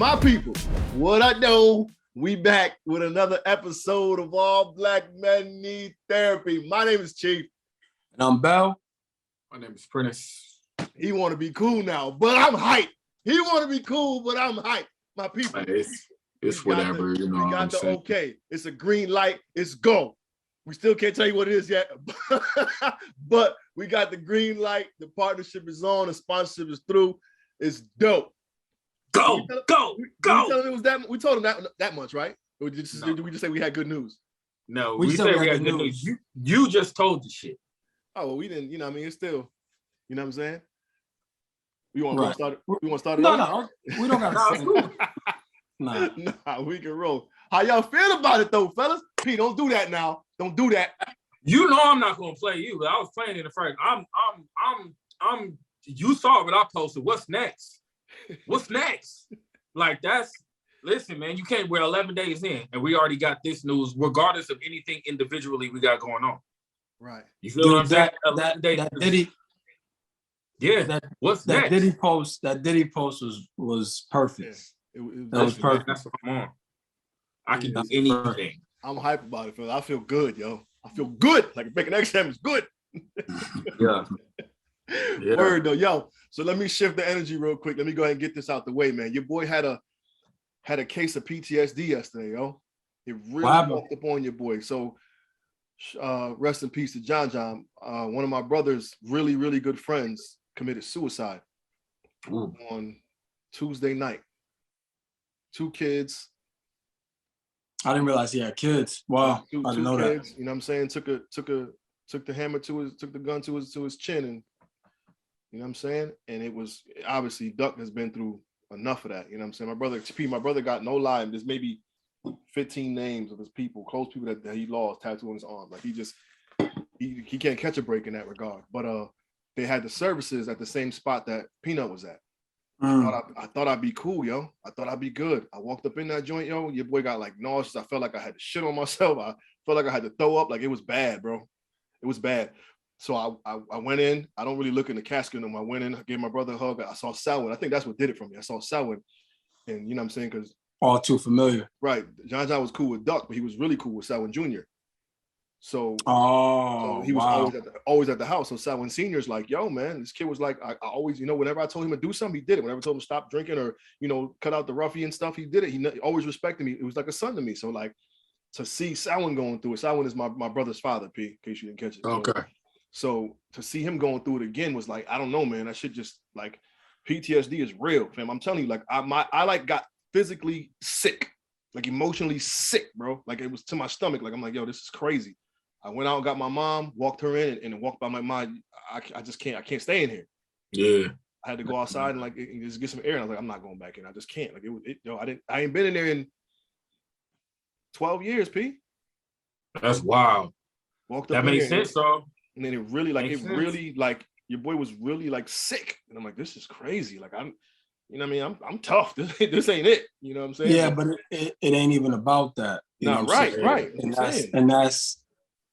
My people, what I know, we back with another episode of All Black Men Need Therapy. My name is Chief. And I'm Bell. My name is Prentice. He want to be cool now, but I'm hyped. He want to be cool, but I'm hyped. My people. It's whatever, we got the okay. It's a green light. It's go. We still can't tell you what it is yet, but we got the green light. The partnership is on. The sponsorship is through. It's dope. Go. We told him it was that. We told him that much, right? Or did we just say we had good news? No, we said we had good news. You just told the shit. Oh, well, we didn't. You know, what I mean, it's still. You know what I'm saying? We want to start. We want to start it. No, we don't got to. Nah, we can roll. How y'all feel about it though, fellas? P, don't do that now. Don't do that. You know I'm not gonna play you, but I was playing in the first. I'm. You saw what I posted. What's next? What's next? Like listen, man. You can't. We're 11 days in, and we already got this news, regardless of anything individually we got going on. Right. You feel what I'm saying? That Diddy. Yeah. What's next? That Diddy post was perfect. Yeah. That was perfect. That's what I'm on. I can do anything. I'm hype about it, fellas. I feel good, yo. I feel good. Like making exam is good. Yeah. Word though, yo. So let me shift the energy real quick. Let me go ahead and get this out the way, man. Your boy had a case of PTSD yesterday, yo. It really walked up on your boy. So rest in peace to John. One of my brother's really, really good friends committed suicide on Tuesday night. 2 kids. I didn't realize he had kids. Wow, I didn't know kids, that. You know what I'm saying? Took the hammer took the gun to his chin, and you know what I'm saying? And it was obviously Duck has been through enough of that. You know what I'm saying? My brother got no lie. There's maybe 15 names of his people, close people that he lost tattooed on his arm. Like he can't catch a break in that regard. But they had the services at the same spot that Peanut was at. I thought I'd be cool, yo. I thought I'd be good. I walked up in that joint, yo. Your boy got like nauseous. I felt like I had to shit on myself. I felt like I had to throw up. Like it was bad, bro. It was bad. So I went in. I don't really look in the casket no more. I went in, I gave my brother a hug. I saw Selwyn. I think that's what did it for me. I saw Selwyn. And you know what I'm saying? Because all too familiar. Right. John was cool with Duck, but he was really cool with Selwyn Jr. So he was always at the house. So Selwyn Sr.'s like, yo, man, this kid was like, I always, you know, whenever I told him to do something, he did it. Whenever I told him to stop drinking or, you know, cut out the ruffian stuff, he did it. He always respected me. It was like a son to me. So like to see Selwyn going through it, Selwyn is my brother's father, P, in case you didn't catch it. Okay. So to see him going through it again was like, I don't know, man. I should just like PTSD is real, fam. I'm telling you, like I like got physically sick, like emotionally sick, bro. Like it was to my stomach. Like I'm like, yo, this is crazy. I went out and got my mom, walked her in, and walked by my mind. I can't stay in here. Yeah. I had to go outside and like just get some air. And I was like, I'm not going back in. I just can't. Like I ain't been in there in 12 years, P. That's wild. Walked up. That makes sense, though. And then it really like your boy was really like sick. And I'm like, this is crazy. Like you know what I mean? I'm tough. This ain't it. You know what I'm saying? Yeah, but it ain't even about that. You know right. And that's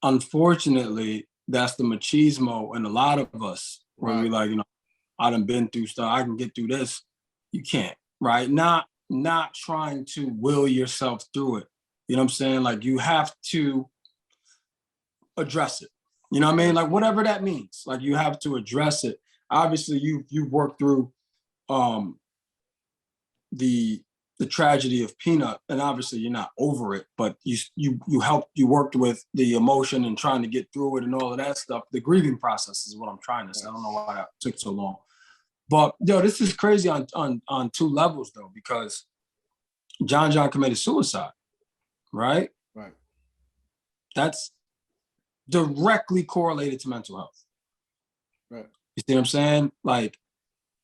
unfortunately, that's the machismo in a lot of us where we like, you know, I done been through stuff. I can get through this. You can't, right? Not trying to will yourself through it. You know what I'm saying? Like you have to address it. You know what I mean? Like whatever that means. Like you have to address it. Obviously, you've worked through the tragedy of Peanut, and obviously you're not over it, but you worked with the emotion and trying to get through it and all of that stuff. The grieving process is what I'm trying to say. I don't know why that took so long, but yo, this is crazy on 2 levels though, because John committed suicide, right? Right. That's directly correlated to mental health. Right. You see what I'm saying? Like,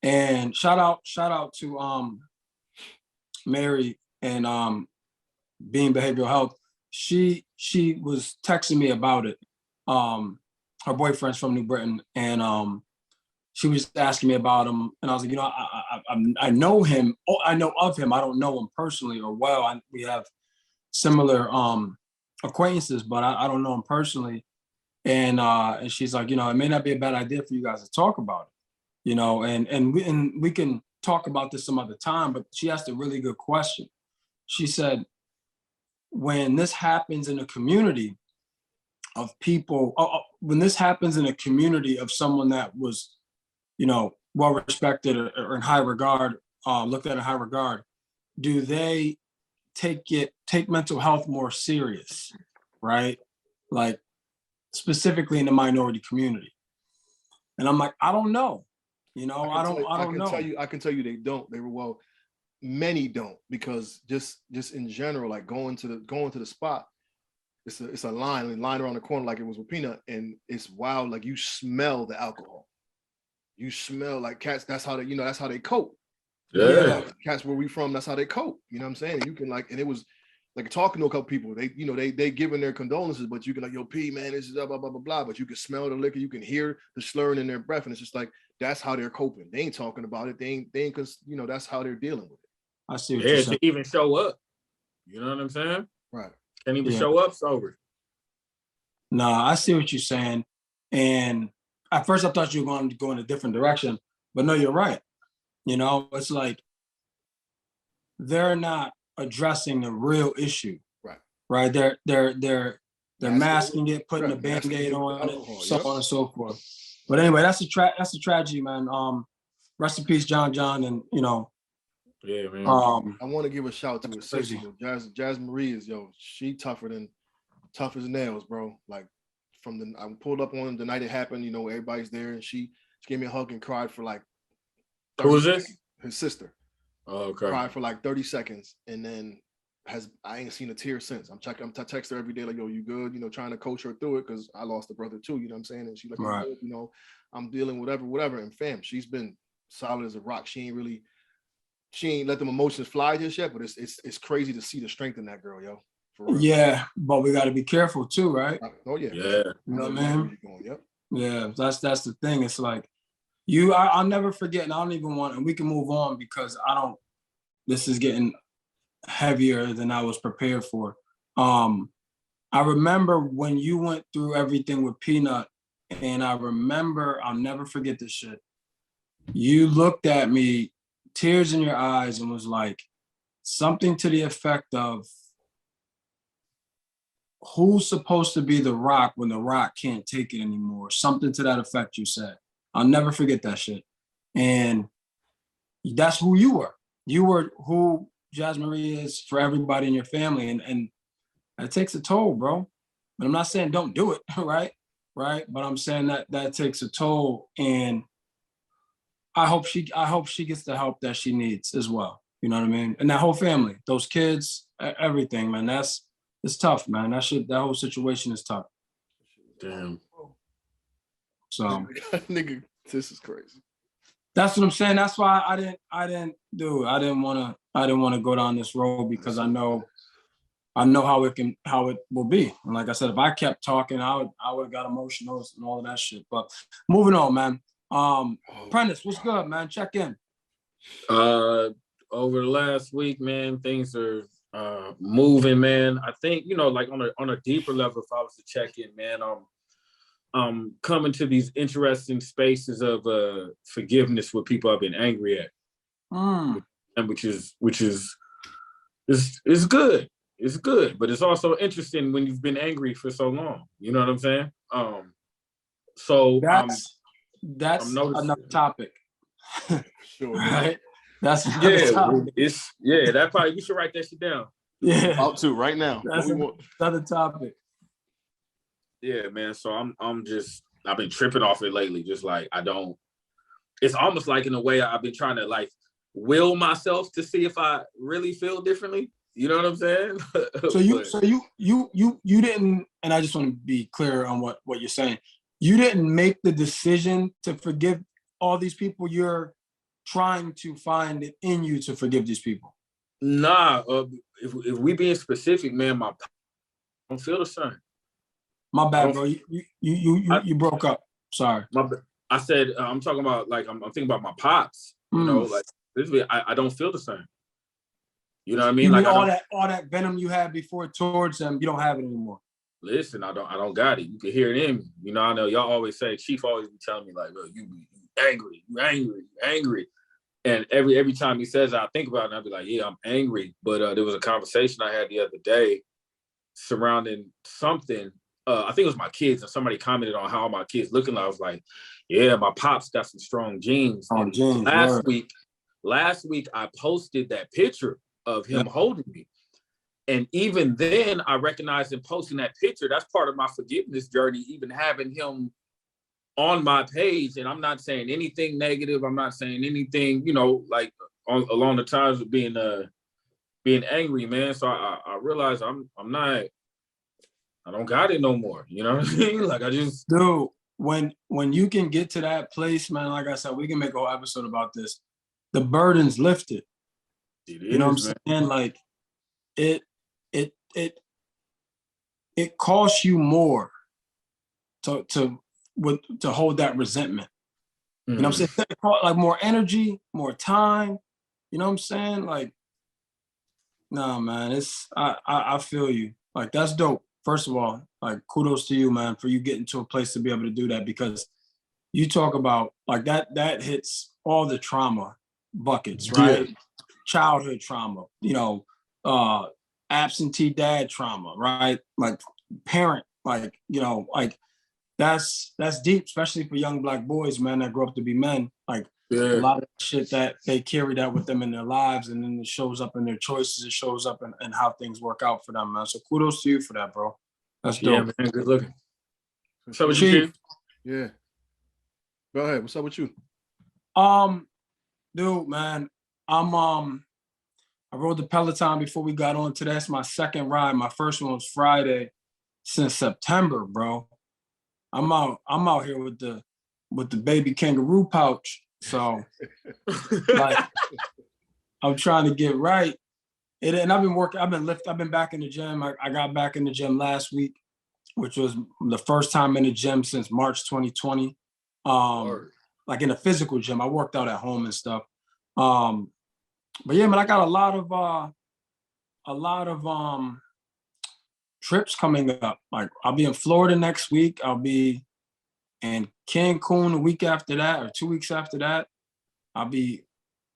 and shout out to Mary and Being Behavioral Health. She was texting me about it. Her boyfriend's from New Britain, and she was asking me about him, and I was like, you know, I know him. Oh, I know of him. I don't know him personally or well. We have similar acquaintances, but I don't know him personally. And she's like, you know, it may not be a bad idea for you guys to talk about it, you know, and we can talk about this some other time, but she asked a really good question. She said, when this happens in a community of people, when this happens in a community of someone that was, you know, well respected or in high regard, looked at in high regard, do they take mental health more serious, right? Like specifically in the minority community. And I'm like, I don't know. You know, I don't know. I can tell you they don't. Many don't, because just in general, like going to the spot, it's a line around the corner like it was with Peanut, and it's wild. Like you smell the alcohol. You smell like cats. That's how they cope. Yeah. Cats where we from, that's how they cope. You know what I'm saying? And you can like, and it was like talking to a couple people, they giving their condolences, but you can like, yo, P, man, this is blah, blah, blah, blah, blah. But you can smell the liquor, you can hear the slurring in their breath. And it's just like, that's how they're coping. They ain't talking about it. They ain't because, that's how they're dealing with it. I see what you're saying. To even show up. You know what I'm saying? Right. Can't even show up sober. No, I see what you're saying. And at first I thought you were going to go in a different direction, but no, you're right. You know, it's like they're not addressing the real issue. Right. Right. They're masking it, putting a Band-Aid on it, so on and so forth. But anyway, that's a tragedy, man. Rest in peace, John, and you know. Yeah, man. I want to give a shout to his sister, Jazz Marie is, she tough as nails, bro. Like I pulled up on him the night it happened, everybody's there, and she gave me a hug and cried for like 30 Who is this? Seconds. His sister. Oh, okay. Cried for like 30 seconds, and then I ain't seen a tear since. I'm text her every day like, yo, you good? Trying to coach her through it because I lost a brother too. You know what I'm saying? And she like, right. I'm dealing whatever. And fam, she's been solid as a rock. She ain't let them emotions fly just yet, but it's crazy to see the strength in that girl, yo. For real. Yeah, but we got to be careful too, right? Oh yeah. Yeah. You know what I mean? Yep. Yeah, that's the thing. It's like I'll never forget, and I don't even want, and we can move on because this is getting heavier than I was prepared for. I remember when you went through everything with Peanut, and I'll never forget this shit. You looked at me, tears in your eyes, and was like something to the effect of, who's supposed to be the rock when the rock can't take it anymore? Something to that effect you said. I'll never forget that shit. And that's who you were. You were who Jazz Marie is for everybody in your family. And it takes a toll, bro. But I'm not saying don't do it, right? Right. But I'm saying that takes a toll. And I hope she gets the help that she needs as well. You know what I mean? And that whole family, those kids, everything, man. It's tough, man. That whole situation is tough. Damn. So nigga, this is crazy. That's what I'm saying. That's why I didn't do it. I didn't want to go down this road because I know how it will be. And like I said, if I kept talking, I would have got emotional and all of that shit. But moving on, man. Prentice, what's good, man? Check in. Over the last week, man, things are moving, man. I think, like on a deeper level, if I was to check in, man, coming to these interesting spaces of forgiveness with people I've been angry at. And which is good. It's good, but it's also interesting when you've been angry for so long. You know what I'm saying? So that's another topic. Sure. Right? That's another topic. That probably, you should write that shit down. Yeah. About to right now. That's another topic. Yeah, man. So I've been tripping off it lately. Just like it's almost like in a way I've been trying to like will myself to see if I really feel differently. You know what I'm saying? So you didn't, and I just want to be clear on what you're saying. You didn't make the decision to forgive all these people. You're trying to find it in you to forgive these people. Nah, if we being specific, man, I don't feel the same. My bad, bro. You broke up. Sorry. I said I'm talking about like I'm thinking about my pops. You know, like literally, I don't feel the same. You know what I mean? You like all that venom you had before towards them, you don't have it anymore. Listen, I don't got it. You can hear it in me. I know y'all always say, Chief always be telling me like, look, you angry. And every time he says it, I think about it and I'll be like, yeah, I'm angry. But there was a conversation I had the other day surrounding something. I think it was my kids, and somebody commented on how my kids looking. I was like, yeah, my pops got some strong genes. Oh, And genes, last week I posted that picture of him Yeah. holding me. And even then I recognized in posting that picture, that's part of my forgiveness journey, even having him on my page. And I'm not saying anything negative. I'm not saying anything, like along the times of being angry, man. So I realized I don't got it no more. You know what I mean? Like I just, dude, when you can get to that place, man, like I said, we can make a whole episode about this. The burden's lifted. You know what I'm saying? Like it costs you more to hold that resentment. You know what I'm saying? Like more energy, more time. You know what I'm saying? Like, nah, man, I feel you. Like that's dope. First of all, like kudos to you, man, for you getting to a place to be able to do that, because you talk about like that hits all the trauma buckets, right? Yeah. Childhood trauma, absentee dad trauma, right? Like parent, like, like that's deep, especially for young Black boys, man, that grow up to be men. Like a lot of shit that they carry that with them in their lives, and then it shows up in their choices. It shows up in how things work out for them, man. So kudos to you for that, bro. That's dope. Yeah, man, good looking. What's up with you, Chief? Yeah. Go ahead. What's up with you? Dude, man, I rode the Peloton before we got on today. That's my second ride. My first one was Friday since September, bro. I'm out here with the baby kangaroo pouch. So like I'm trying to get right. And I've been working, I've been back in the gym. I got back in the gym last week, which was the first time in the gym since March 2020. Like in a physical gym. I worked out at home and stuff. But yeah, man, I got a lot of trips coming up. Like I'll be in Florida next week. I'll be in Cancun a week after that, or 2 weeks after that. I'll be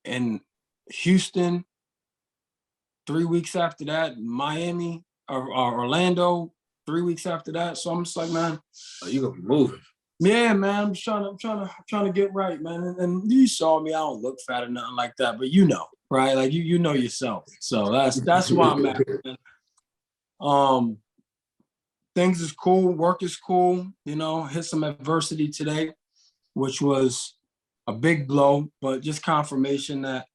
in Houston 3 weeks after that, Miami or Orlando 3 weeks after that. So I'm just like, man, you gonna be moving. Yeah, man, I'm trying to get right, man. And you saw me, I don't look fat or nothing like that, but right? Like you know yourself. So that's why I'm at, man. Things is cool, work is cool, hit some adversity today, which was a big blow, but just confirmation that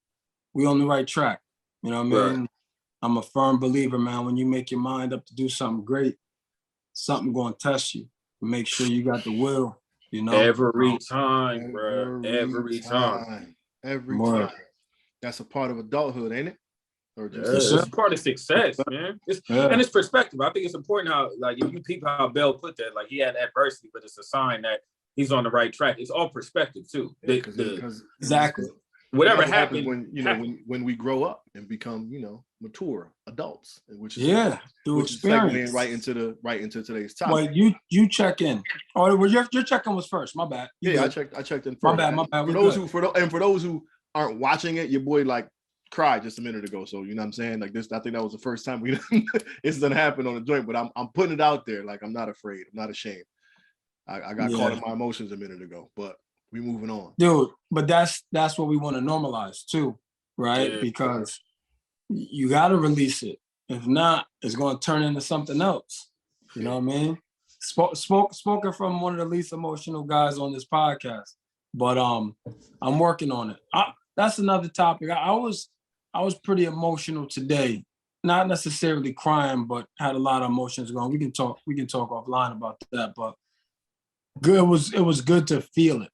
we on the right track. You know what I mean? Right. I'm a firm believer, man, when you make your mind up to do something great, something gonna test you. Make sure you got the will, Every time, bro. Every time. Every time. That's a part of adulthood, ain't it? Or just it's part of success, man. And it's perspective. I think it's important how, like, if you peep how Bell put that, like he had adversity, but it's a sign that he's on the right track. It's all perspective too. Exactly. Whatever happens when we grow up and become, mature adults, which is segueing right into today's topic. Well, you check in. Oh, well, your check-in was first. My bad. I checked in first. My bad. For those who aren't watching it, your boy cried just a minute ago. So you know what I'm saying? Like this, I think that was the first time it's gonna happen on the joint. But I'm putting it out there. Like I'm not afraid. I'm not ashamed. I got caught in my emotions a minute ago, but we moving on, dude. But that's what we want to normalize too, right? Yeah. Because you got to release it. If not, it's going to turn into something else. You know what I mean? Spoken from one of the least emotional guys on this podcast, but I'm working on it. That's another topic. I was pretty emotional today. Not necessarily crying, but had a lot of emotions going. We can talk offline about that, but good. It was good to feel it.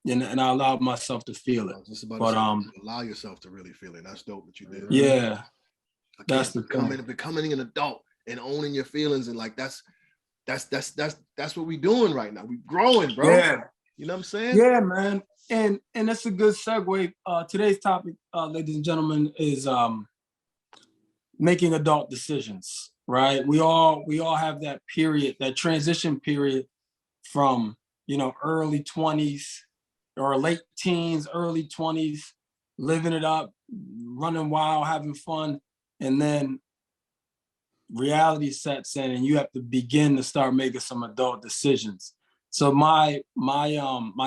And I allowed myself to feel it. Allow yourself to really feel it. That's dope that you did. Yeah. That's becoming an adult and owning your feelings, and like that's what we doing right now. We growing, bro. Yeah. You know what I'm saying? Yeah, man. And that's a good segue. Today's topic, ladies and gentlemen, is making adult decisions. Right? We all have that period, that transition period from early 20s or late teens, early 20s living it up, running wild, having fun, and then reality sets in and you have to begin to start making some adult decisions. So my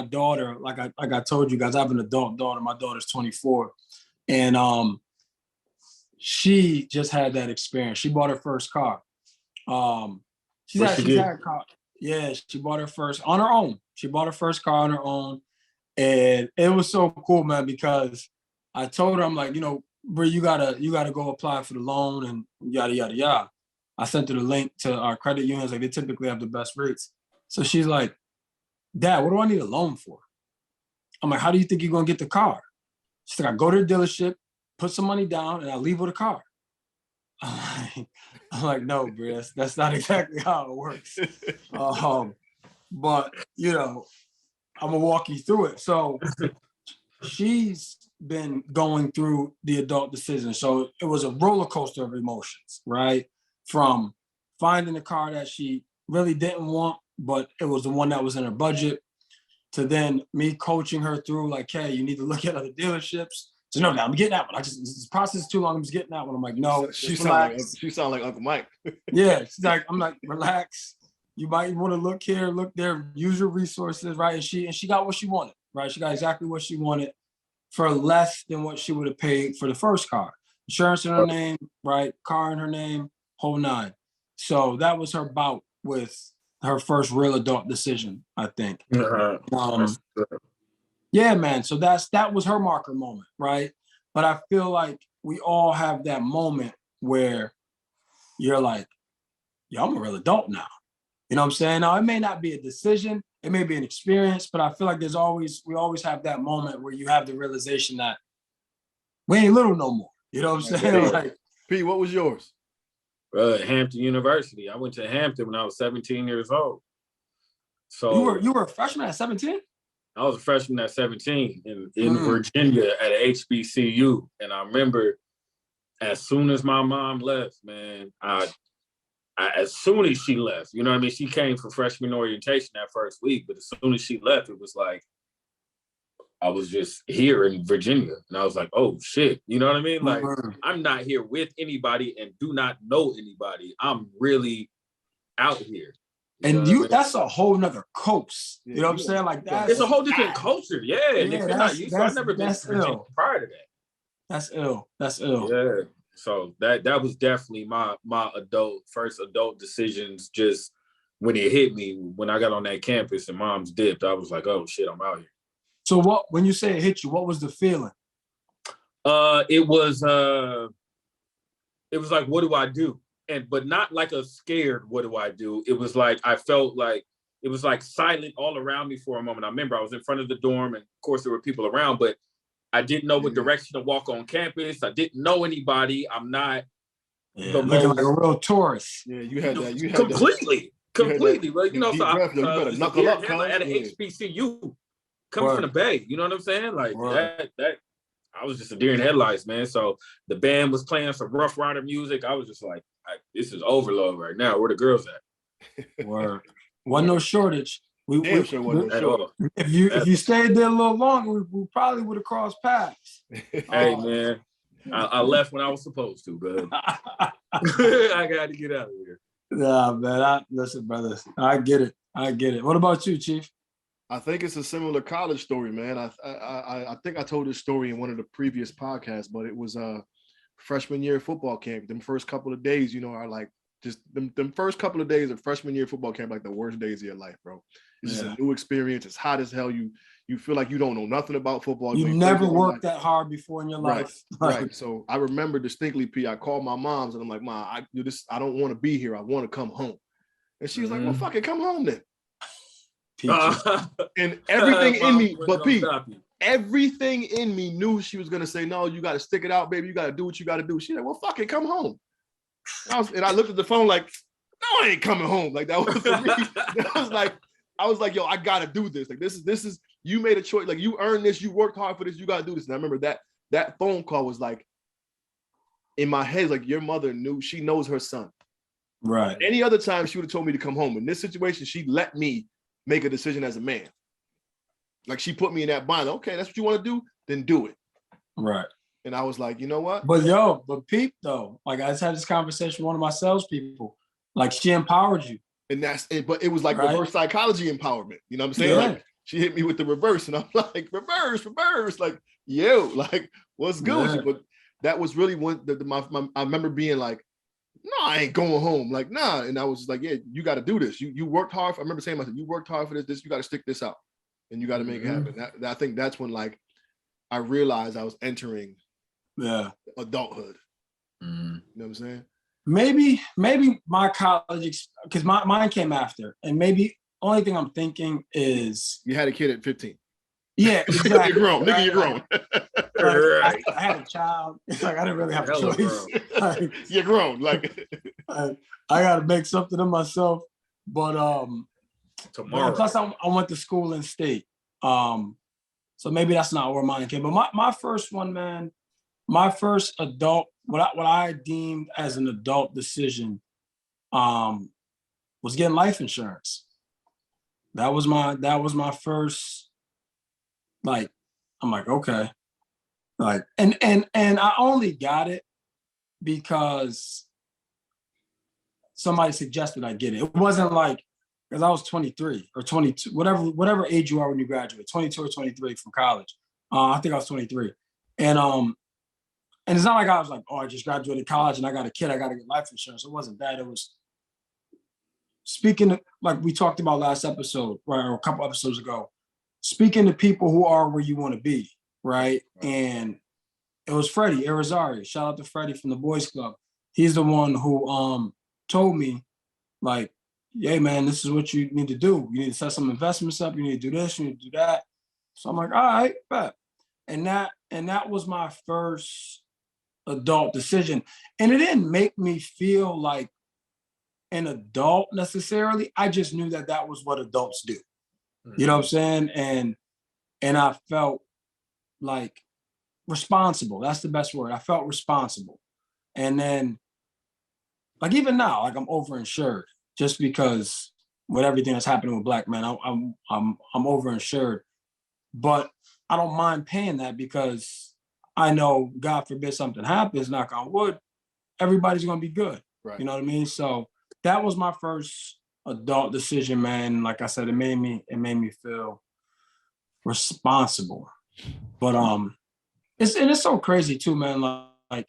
daughter, like I told you guys, I have an adult daughter. My daughter's 24. And she just had that experience. She bought her first car. She's had a car. Yeah, she bought her first on her own. She bought her first car on her own. And it was so cool, man, because I told her, I'm like, bro, you gotta go apply for the loan and yada yada yada. I sent her the link to our credit unions, like they typically have the best rates. So she's like, Dad, what do I need a loan for? I'm like, how do you think you're gonna get the car? She's like, I go to the dealership, put some money down, and I leave with a car. I'm like, no, bro, that's not exactly how it works. But I'm gonna walk you through it. So she's been going through the adult decision. So it was a roller coaster of emotions, right? From finding a car that she really didn't want, but it was the one that was in her budget, to then me coaching her through like, hey, you need to look at other dealerships. So no, I'm getting that one. This process is too long. I'm just getting that one. I'm like, no, she sound like Uncle Mike. Yeah, I'm like, relax. You might want to look here, look there, use your resources, right? And she got what she wanted, right? She got exactly what she wanted for less than what she would have paid for the first car. Insurance in her name, right? Car in her name, whole nine. So that was her bout with her first real adult decision, I think. Yeah, man. So that was her marker moment, right? But I feel like we all have that moment where you're like, yo, I'm a real adult now. You know what I'm saying? Now, it may not be a decision, it may be an experience, but I feel like we always have that moment where you have the realization that we ain't little no more. You know what I'm saying? Like, P, what was yours? Hampton University. I went to Hampton when I was 17 years old. So you were a freshman at 17? I was a freshman at 17 in Virginia at a HBCU. And I remember as soon as my mom left, man, as soon as she left, you know what I mean? She came for freshman orientation that first week, but as soon as she left, it was like, I was just here in Virginia. And I was like, oh shit, you know what I mean? Like, I'm not here with anybody and do not know anybody. I'm really out here. That's a whole nother coast. You know what I'm saying? Like that. It's a whole different culture. Yeah. And if you're not used to it, I've never been to Virginia prior to that. That's ill. Yeah. So that was definitely my first adult decisions. Just when it hit me, when I got on that campus and mom's dipped, I was like, oh shit, I'm out here. So when you say it hit you, what was the feeling? It was like, what do I do? But not like a scared, what do I do? It was like, I felt like, it was like silent all around me for a moment. I remember I was in front of the dorm and of course there were people around, but I didn't know what direction to walk on campus. I didn't know anybody. I'm not looking like a real tourist. Yeah, you had that. You had completely. Like, you better knuckle up, at an HBCU coming from the Bay. You know what I'm saying? Like that. I was just a deer in headlights, man. So the band was playing some Rough Rider music. I was just like, this is overload right now. Where the girls at? Word. Wasn't no shortage. If you stayed there a little longer, we probably would have crossed paths. Hey, man, I left when I was supposed to, but I got to get out of here. Nah, man. Listen, brothers, I get it. What about you, Chief? I think it's a similar college story, man. I think I told this story in one of the previous podcasts, but it was freshman year football camp. Them first couple of days, are like just them first couple of days of freshman year football camp, like the worst days of your life, bro. It's just a new experience. It's hot as hell. You feel like you don't know nothing about football. You never worked that hard before in your life. Right. So I remember distinctly, P, I called my mom's and I'm like, Mom, I don't want to be here. I want to come home. And she was like, well, fuck it, come home then. And everything in me, but P, everything in me knew she was gonna say, no, you gotta stick it out, baby. You gotta do what you gotta do. She's like, well, fuck it, come home. I looked at the phone like, no, I ain't coming home. Like that was for me. I was like, yo, I gotta do this. Like this is you made a choice. Like you earned this, you worked hard for this, you gotta do this. And I remember that phone call was like in my head, like your mother knew, she knows her son. Right. Any other time she would have told me to come home. In this situation, she let me make a decision as a man. Like she put me in that bind. Okay, that's what you want to do, then do it. Right. And I was like, you know what? But peep though, like I just had this conversation with one of my salespeople. Like she empowered you. And that's it. But it was like right? reverse psychology empowerment. You know what I'm saying? Yeah. Like she hit me with the reverse, and I'm like, reverse. Like, yo, like, what's good? Yeah. But that was really one. I remember being like, no, I ain't going home. Like, nah. And I was just like, yeah, you got to do this. You worked hard. I remember saying myself, you worked hard for this. You got to stick this out, and you got to make it happen. I think that's when like I realized I was entering adulthood. You know what I'm saying? Maybe my college, because mine came after, and maybe only thing I'm thinking is you had a kid at 15. Yeah, exactly. You're grown, nigga. You're grown. Like, I had a child. Like I didn't really have a choice. Like, you're grown. Like I got to make something of myself. But tomorrow. Plus, I went to school in state. So maybe that's not where mine came. But my first one, man, my first adult, what I deemed as an adult decision, was getting life insurance. That was my first. Like, I'm like, okay, like, and I only got it because somebody suggested I get it. It wasn't like, because I was 23 or 22, whatever age you are when you graduate, 22 or 23 from college. I think I was 23, and it's not like I was like, oh, I just graduated college and I got a kid, I got to get life insurance. It wasn't that. It was speaking of, like we talked about last episode, right, or a couple episodes ago. Speaking to people who are where you want to be, right? And it was Freddie Irizarry. Shout out to Freddie from the Boys Club. He's the one who told me, like, hey man, this is what you need to do. You need to set some investments up. You need to do this. You need to do that. So I'm like, all right, bet. And that was my first adult decision. And it didn't make me feel like an adult necessarily. I just knew that was what adults do. You know what I'm saying? And I felt like responsible. That's the best word. I felt responsible. And then, like even now, like I'm overinsured just because with everything that's happening with Black men, I'm overinsured. But I don't mind paying that because I know, God forbid something happens, knock on wood, everybody's gonna be good. Right. You know what I mean? So that was my first adult decision, man. Like I said, it made me feel responsible. But it's so crazy too, man. Like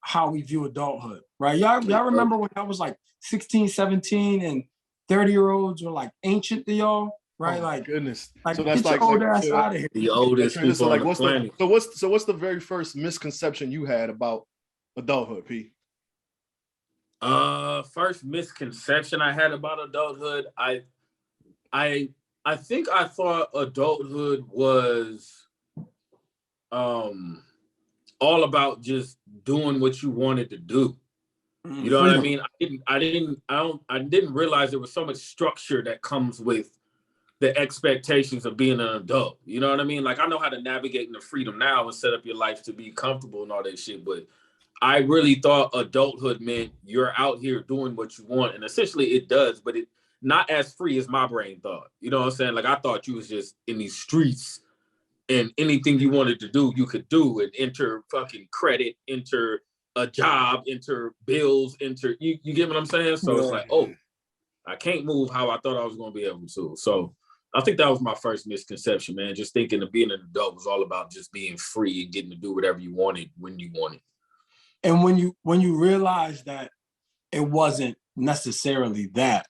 how we view adulthood, right? Y'all remember when I was like 16, 17 and 30-year-olds were like ancient to y'all, right? Oh, like goodness. Like, so that's get your old ass out of here. The oldest people so like on the planet. What's the very first misconception you had about adulthood, P? First misconception I had about adulthood, I think I thought adulthood was all about just doing what you wanted to do. You know what I mean? I didn't realize there was so much structure that comes with the expectations of being an adult. You know what I mean? Like I know how to navigate in the freedom now and set up your life to be comfortable and all that shit, but I really thought adulthood meant you're out here doing what you want. And essentially it does, but it not as free as my brain thought. You know what I'm saying? Like I thought you was just in these streets and anything you wanted to do, you could do and enter fucking credit, enter a job, enter bills, enter, you get what I'm saying? So It's like, oh, I can't move how I thought I was going to be able to. So I think that was my first misconception, man. Just thinking of being an adult was all about just being free and getting to do whatever you wanted when you wanted. And when you realize that it wasn't necessarily that,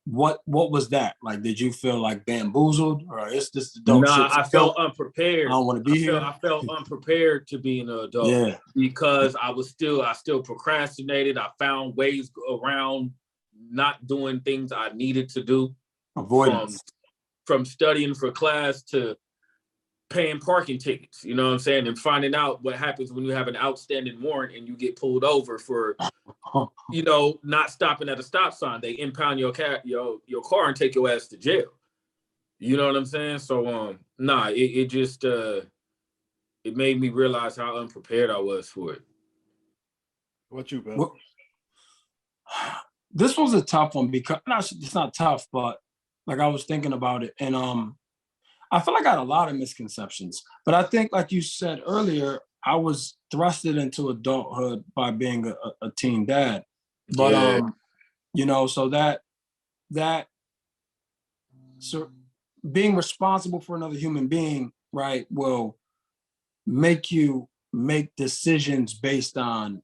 what was that? Like, did you feel like bamboozled, or it's just adult shit? I felt unprepared. I don't want to be here. I felt unprepared to be an adult because I still procrastinated. I found ways around not doing things I needed to do. Avoidance. From studying for class to paying parking tickets, you know what I'm saying? And finding out what happens when you have an outstanding warrant and you get pulled over for, you know, not stopping at a stop sign. They impound your car and take your ass to jail. You know what I'm saying? So, it just, it made me realize how unprepared I was for it. What you, Bill? Well, this was a tough one because, it's not tough, but like I was thinking about it. And I feel like I had a lot of misconceptions, but I think, like you said earlier, I was thrusted into adulthood by being a teen dad. But you know, so that so being responsible for another human being, right, will make you make decisions based on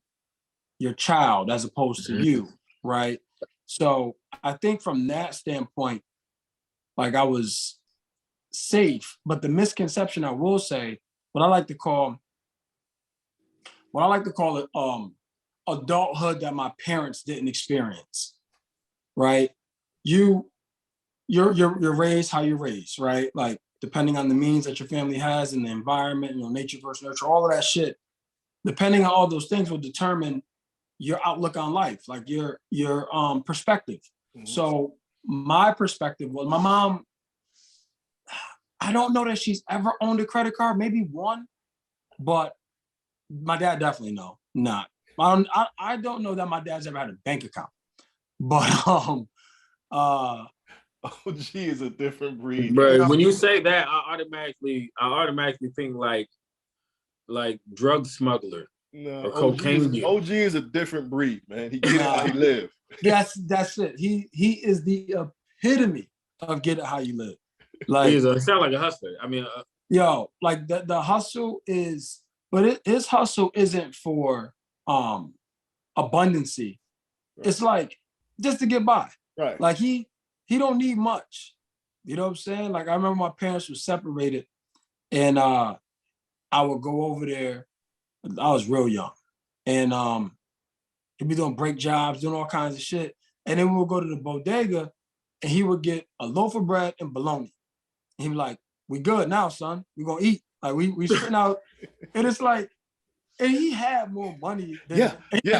your child as opposed to you, right? So I think from that standpoint, like I was safe. But the misconception I will say, what I like to call it adulthood that my parents didn't experience, right? You're raised how you're raised, right? Like depending on the means that your family has and the environment, you know, nature versus nurture, all of that shit. Depending on all those things will determine your outlook on life, like your perspective. Mhm. So my perspective was my mom. I don't know that she's ever owned a credit card, maybe one, but my dad definitely not. I don't know that my dad's ever had a bank account, but OG is a different breed. Bro, when you say that, I automatically think like drug smuggler No, or cocaine dealer. OG is a different breed, man. He get it how he live. That's it. He is the epitome of get it how you live. Like Sound like a hustler. I mean, yo, like the hustle is, but his hustle isn't for abundancy. Right. It's like just to get by. Right. Like he don't need much. You know what I'm saying? Like I remember my parents were separated, and I would go over there. I was real young, and he'd be doing brake jobs, doing all kinds of shit. And then we would go to the bodega, and he would get a loaf of bread and bologna. And he'd be like, "We good now, son. We gonna eat. Like we sitting out." And it's like, and he had more money than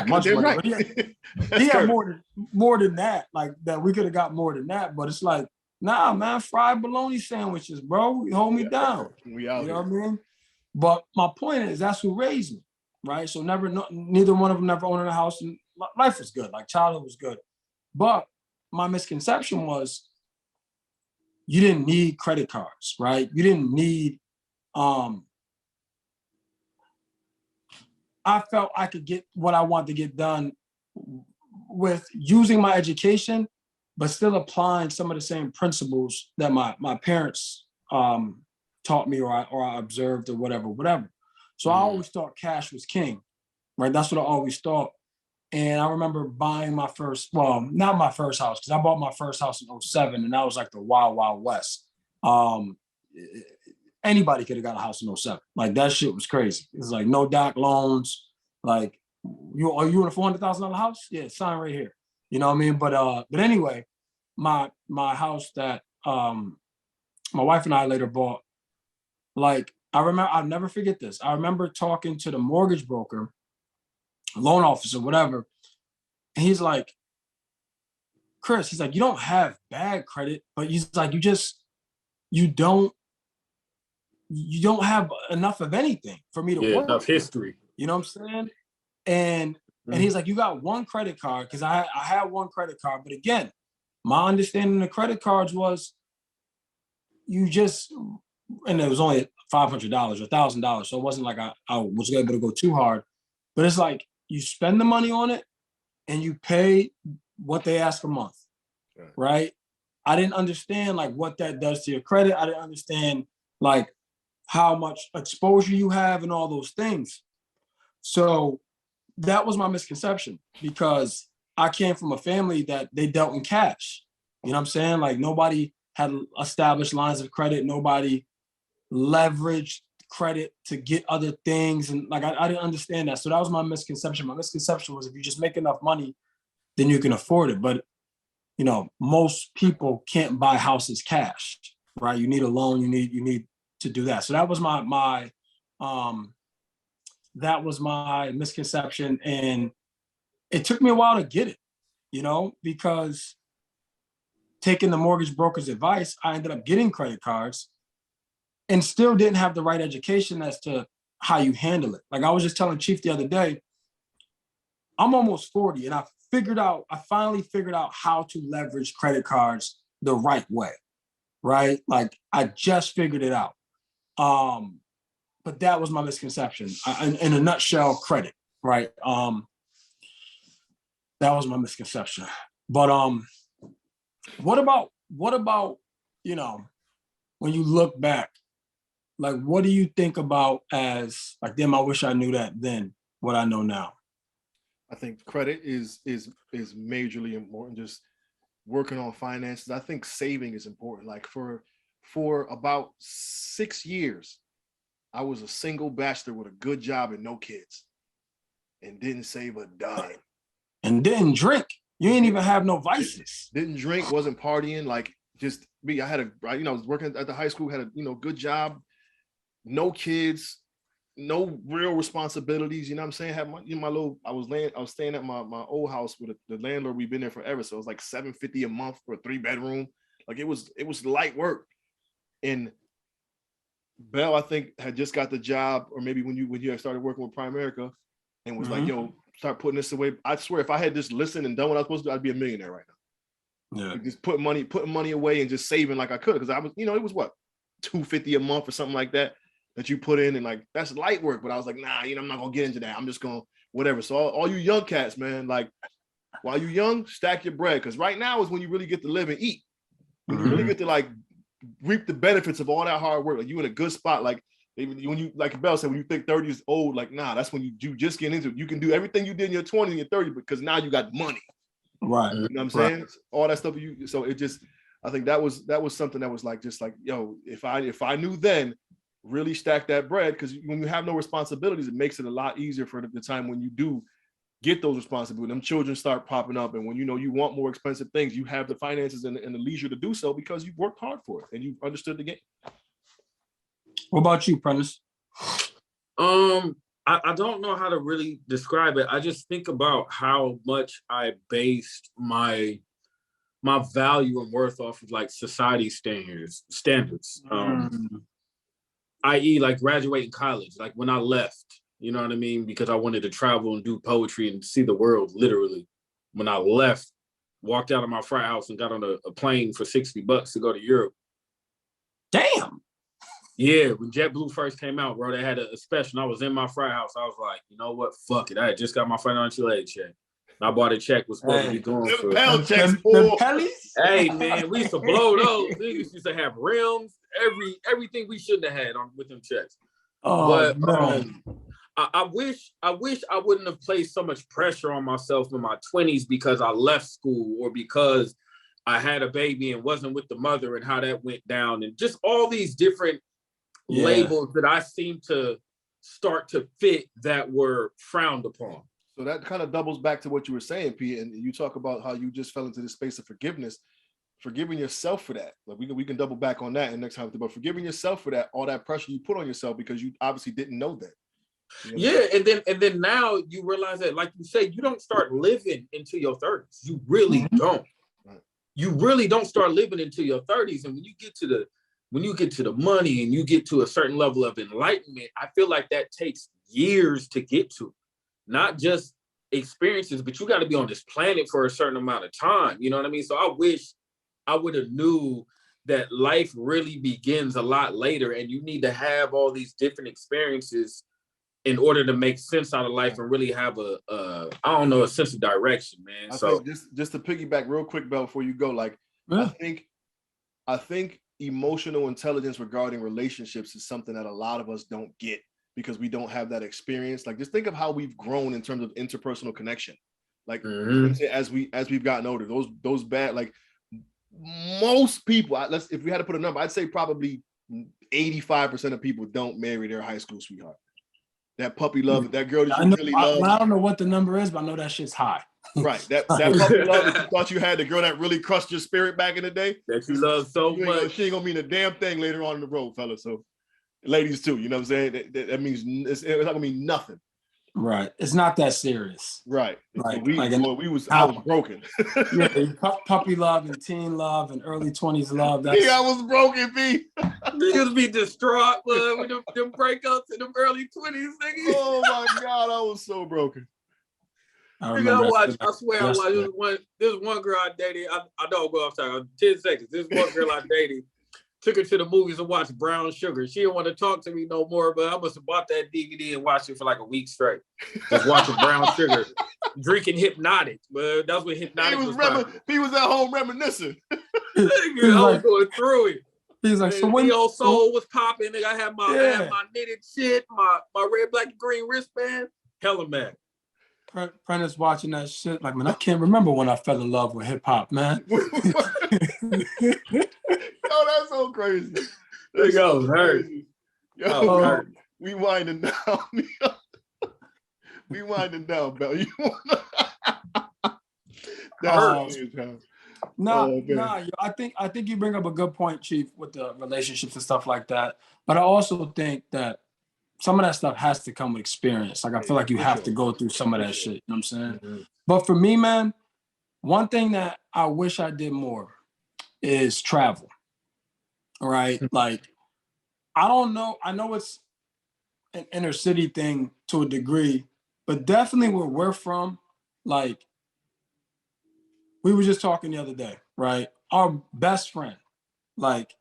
much money. Right. He had more than that. Like that we could have got more than that. But it's like, nah, man, fried bologna sandwiches, bro. Hold me down. We out you know here. what I mean? But my point is that's who raised me, right? So neither one of them never owned a house, and life was good. Like childhood was good. But my misconception was you didn't need credit cards, right? You didn't need I felt I could get what I wanted to get done with using my education, but still applying some of the same principles that my parents taught me or I observed or whatever. So I always thought cash was king, right? That's what I always thought. And I remember buying my first, well, not my first house, because I bought my first house in 07, and that was like the wild, wild west. Anybody could have got a house in 07. Like that shit was crazy. It's like no doc loans. Like, are you in a $400,000 house? Yeah, sign right here. You know what I mean? But anyway, my house that my wife and I later bought, like I remember, I'll never forget this. I remember talking to the mortgage broker, loan officer, whatever. And he's like, Chris, he's like, you don't have bad credit, but he's like, you don't have enough of anything for me to work. Enough history. You know what I'm saying? And he's like, you got one credit card, because I had one credit card. But again, my understanding of credit cards was and it was only $500 or $1,000. So it wasn't like I was able to go too hard. But it's like you spend the money on it and you pay what they ask a month, right? I didn't understand like what that does to your credit. I didn't understand like how much exposure you have and all those things. So that was my misconception, because I came from a family that they dealt in cash. You know what I'm saying? Like nobody had established lines of credit. Nobody leveraged credit to get other things. And like, I didn't understand that. So that was my misconception. My misconception was if you just make enough money, then you can afford it. But, you know, most people can't buy houses cash, right? You need a loan. You need to do that. So that was my misconception. And it took me a while to get it, you know, because taking the mortgage broker's advice, I ended up getting credit cards and still didn't have the right education as to how you handle it. Like I was just telling Chief the other day, I'm almost 40 and I finally figured out how to leverage credit cards the right way, right? Like I just figured it out. But that was my misconception. In a nutshell, credit, right? That was my misconception. But what about, you know, when you look back, like what do you think about as like, damn, I wish I knew that then, what I know now? I think credit is majorly important. Just working on finances. I think saving is important. Like for about 6 years, I was a single bachelor with a good job and no kids, and didn't save a dime. And didn't drink. You ain't even have no vices. Didn't drink, wasn't partying. Like just me. I had I was working at the high school, had a good job, no kids, no real responsibilities. You know what I'm saying? Had my little. I was staying at my old house with the landlord. We've been there forever, so it was like $750 a month for a 3-bedroom. Like it was light work. And Bell, I think, had just got the job, or maybe when you had started working with Primerica, and was like, "Yo, start putting this away." I swear, if I had just listened and done what I was supposed to do, I'd be a millionaire right now. Yeah, like just putting money away and just saving like I could, because I was, it was what, $250 a month or something like that you put in, and like that's light work. But I was like, nah, I'm not gonna get into that. I'm just gonna whatever. So all you young cats, man, like while you young, stack your bread, because right now is when you really get to live and eat. When you really get to like reap the benefits of all that hard work. Like you in a good spot. Like when you, like Bell said, when you think 30 is old, like nah, that's when you just get into it. You can do everything you did in your 20s and your 30s because now you got money. Right. You know what I'm saying? All that stuff so it just, I think that was something that was like, just like, yo, if I knew then, really stack that bread, because when you have no responsibilities, it makes it a lot easier for the time when you do get those responsibilities. Them children start popping up, and when you want more expensive things, you have the finances and the leisure to do so because you've worked hard for it and you've understood the game. What about you, Prentice? I don't know how to really describe it. I just think about how much I based my value and worth off of like society standards. I.e. like graduating college, like when I left, you know what I mean? Because I wanted to travel and do poetry and see the world, literally. When I left, walked out of my frat house and got on a plane for $60 to go to Europe. Damn. Yeah, when JetBlue first came out, bro, they had a special. I was in my frat house. I was like, you know what? Fuck it. I had just got my financial aid check. I bought a check, was supposed to be going for Hey man, we used to blow those. Niggas used to have rims, everything we shouldn't have had with them checks. But I wish I wouldn't have placed so much pressure on myself in my 20s because I left school, or because I had a baby and wasn't with the mother, and how that went down, and just all these different labels that I seem to start to fit that were frowned upon. So that kind of doubles back to what you were saying, Pete, and you talk about how you just fell into this space of forgiveness, forgiving yourself for that. Like we can double back on that in next time, but forgiving yourself for that, all that pressure you put on yourself because you obviously didn't know that. And then now you realize that, like you say, you don't start living into your 30s. You really don't. Right. You really don't start living into your 30s, and when you get to the money and you get to a certain level of enlightenment, I feel like that takes years to get to. Not just experiences, but you got to be on this planet for a certain amount of time. You know what I mean? So I wish I would have knew that life really begins a lot later, and you need to have all these different experiences in order to make sense out of life and really have a sense of direction, man. I think just to piggyback real quick, Bell, before you go, like, I think emotional intelligence regarding relationships is something that a lot of us don't get, because we don't have that experience. Like, just think of how we've grown in terms of interpersonal connection. Like, as we've gotten older, those bad, like most people, if we had to put a number, I'd say probably 85% of people don't marry their high school sweetheart. That puppy love, that girl that you really love. I don't know what the number is, but I know that shit's high. Right. That puppy love that you thought you had, the girl that really crushed your spirit back in the day. That you love so much. She ain't gonna mean a damn thing later on in the road, fellas. So ladies too, you know what I'm saying? That means it's not gonna mean nothing. Right. It's not that serious. Right. Like, I was broken. Puppy love and teen love and early 20s love. I was broken, B. Niggas be distraught with them breakups in them early 20s, niggas. Oh my God, I was so broken. I swear I watched. This one girl I dated. I don't go off time. 10 seconds. This one girl I dated. took her to the movies and watched Brown Sugar. She didn't want to talk to me no more, but I must have bought that DVD and watched it for like a week straight. Just watching Brown Sugar, drinking Hypnotic. But that's what Hypnotic was like. He was at home reminiscing. Nigga, I was going through it. He's like, so when Neo Soul was popping, nigga, I had my knitted shit, my red, black, and green wristband. Hella mad. Prentice watching that shit, like, man, I can't remember when I fell in love with hip hop, man. Yo, that's so crazy. That's so crazy. Yo, we winding down. We winding down, Bell. You wanna... Yo, I think you bring up a good point, Chief, with the relationships and stuff like that. But I also think that some of that stuff has to come with experience. Like, I feel like you have to go through some of that shit. You know what I'm saying? Mm-hmm. But for me, man, one thing that I wish I did more is travel. All right. Like, I don't know. I know it's an inner city thing to a degree, but definitely where we're from, like, we were just talking the other day, right? Our best friend, like,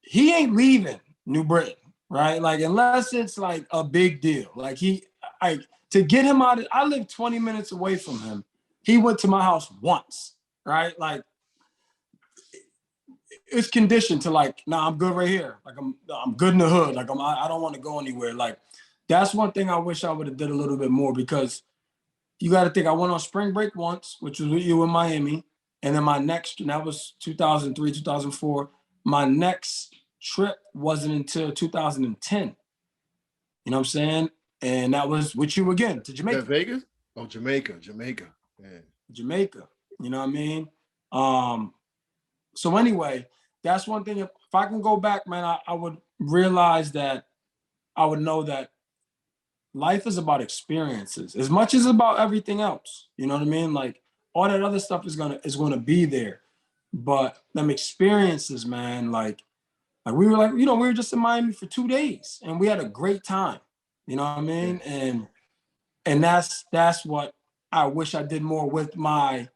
he ain't leaving New Britain, right? Like, unless it's like a big deal. Like, to get him out of, I live 20 minutes away from him. He went to my house once, right? Like, it's conditioned to like, nah, I'm good right here. Like, I'm good in the hood. Like, I don't want to go anywhere. Like, that's one thing I wish I would have did a little bit more, because you got to think, I went on spring break once, which was with you in Miami. And then my next, and that was 2003, 2004. My next trip wasn't until 2010. You know what I'm saying? And that was with you again to Jamaica. Vegas? Oh, Jamaica. Man. Jamaica. You know what I mean? So anyway, that's one thing. If I can go back, man, I would realize that I would know that life is about experiences as much as about everything else. You know what I mean? Like, all that other stuff is gonna be there, but them experiences, man, like we were just in Miami for 2 days and we had a great time. You know what I mean? Yeah. And that's what I wish I did more with my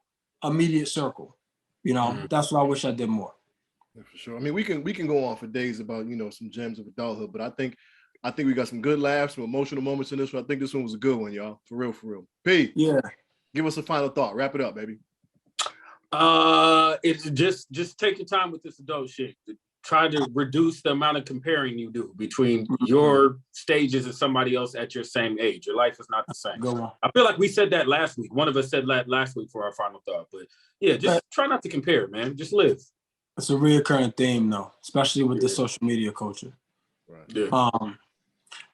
immediate circle. You know, that's what I wish I did more. Yeah, for sure. I mean, we can go on for days about, you know, some gems of adulthood, but I think we got some good laughs, some emotional moments in this one. I think this one was a good one, y'all. For real. P. Yeah. Give us a final thought. Wrap it up, baby. It's just take your time with this adult shit. Try to reduce the amount of comparing you do between your stages and somebody else at your same age. Your life is not the same. Go on. I feel like we said that last week. One of us said that last week for our final thought. But yeah, just try not to compare, man. Just live. It's a reoccurring theme, though, especially with the social media culture. Right. Yeah.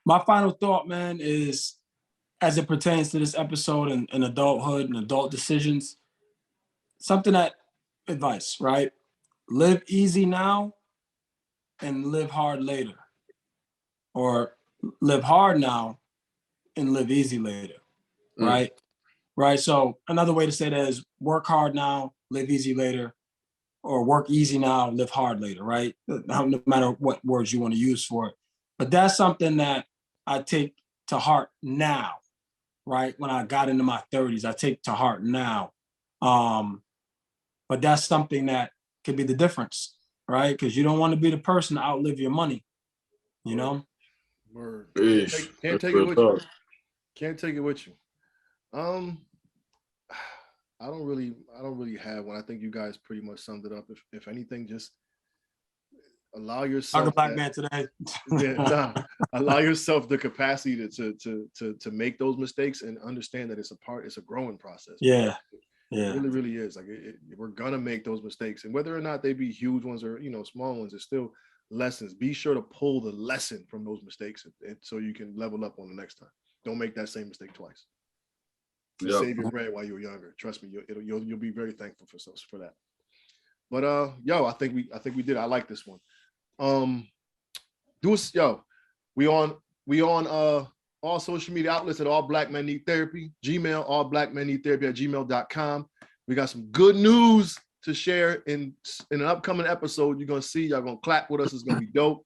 My final thought, man, is as it pertains to this episode and adulthood and adult decisions, advice, right? Live easy now and live hard later. Or live hard now and live easy later, right? Right, so another way to say that is work hard now, live easy later, or work easy now, live hard later, right? No matter what words you want to use for it. But that's something that I take to heart now, right? When I got into my 30s, I take to heart now. But that's something that could be the difference, right? Because you don't want to be the person to outlive your money, you know? Word. Can't take it with you. Can't take it with you. I don't really have one. I think you guys pretty much summed it up. If anything, just allow yourself. I'm a black man today. Allow yourself the capacity to make those mistakes and understand that it's a growing process. Yeah. It really is. Like we're gonna make those mistakes, and whether or not they be huge ones or small ones, it's still lessons. Be sure to pull the lesson from those mistakes, and so you can level up on the next time. Don't make that same mistake twice. Save your bread while you're younger. Trust me, you'll be very thankful for that. But I think we did. I like this one. We on all social media outlets at All Black Men Need Therapy. Gmail, allblackmenneedtherapy@gmail.com. We got some good news to share in an upcoming episode. You're gonna see. Y'all gonna clap with us. It's gonna be dope.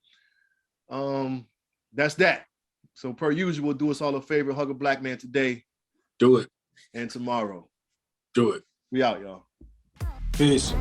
That's that. So per usual, do us all a favor. Hug a black man today. Do it. And tomorrow. Do it. We out, y'all. Peace.